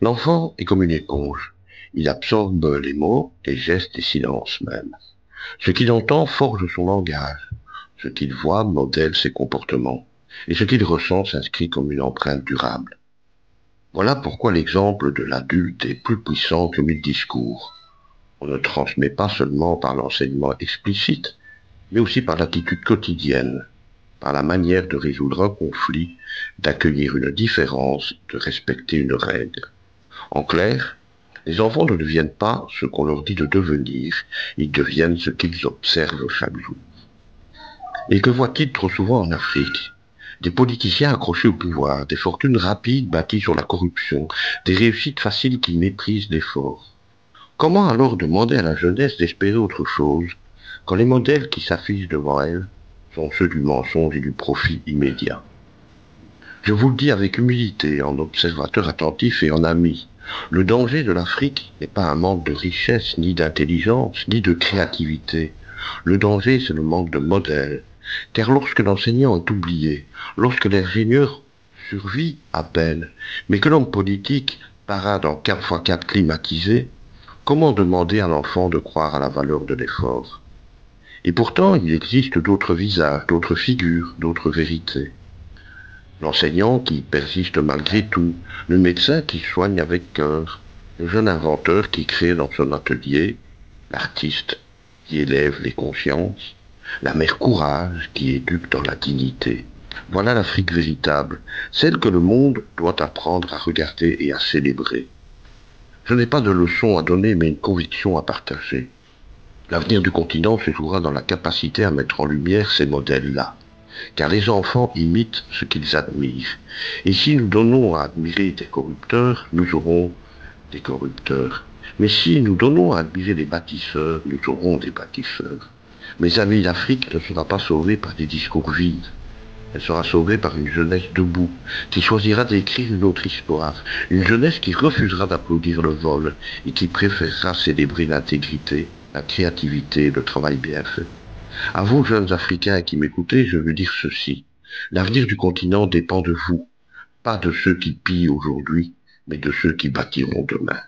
L'enfant est comme une éponge. Il absorbe les mots, les gestes, les silences même. Ce qu'il entend forge son langage. Ce qu'il voit modèle ses comportements. Et ce qu'il ressent s'inscrit comme une empreinte durable. Voilà pourquoi l'exemple de l'adulte est plus puissant que mille discours. On ne transmet pas seulement par l'enseignement explicite, mais aussi par l'attitude quotidienne, par la manière de résoudre un conflit, d'accueillir une différence, de respecter une règle. En clair, les enfants ne deviennent pas ce qu'on leur dit de devenir, ils deviennent ce qu'ils observent chaque jour. Et que voit-il trop souvent en Afrique? Des politiciens accrochés au pouvoir, des fortunes rapides bâties sur la corruption, des réussites faciles qui méprisent l'effort. Comment alors demander à la jeunesse d'espérer autre chose, quand les modèles qui s'affichent devant elle sont ceux du mensonge et du profit immédiat? Je vous le dis avec humilité, en observateur attentif et en ami. Le danger de l'Afrique n'est pas un manque de richesse, ni d'intelligence, ni de créativité. Le danger, c'est le manque de modèles. Car lorsque l'enseignant est oublié, lorsque l'ingénieur survit à peine, mais que l'homme politique parade en 4x4 climatisé, comment demander à l'enfant de croire à la valeur de l'effort? Et pourtant, il existe d'autres visages, d'autres figures, d'autres vérités. L'enseignant qui persiste malgré tout, le médecin qui soigne avec cœur, le jeune inventeur qui crée dans son atelier, l'artiste qui élève les consciences, la mère courage qui éduque dans la dignité. Voilà l'Afrique véritable, celle que le monde doit apprendre à regarder et à célébrer. Je n'ai pas de leçon à donner, mais une conviction à partager. L'avenir du continent se jouera dans la capacité à mettre en lumière ces modèles-là. Car les enfants imitent ce qu'ils admirent. Et si nous donnons à admirer des corrupteurs, nous aurons des corrupteurs. Mais si nous donnons à admirer des bâtisseurs, nous aurons des bâtisseurs. Mes amis, l'Afrique ne sera pas sauvée par des discours vides. Elle sera sauvée par une jeunesse debout, qui choisira d'écrire une autre histoire. Une jeunesse qui refusera d'applaudir le vol et qui préférera célébrer l'intégrité, la créativité et le travail bien fait. À vous, jeunes Africains qui m'écoutez, je veux dire ceci. L'avenir du continent dépend de vous, pas de ceux qui pillent aujourd'hui, mais de ceux qui bâtiront demain.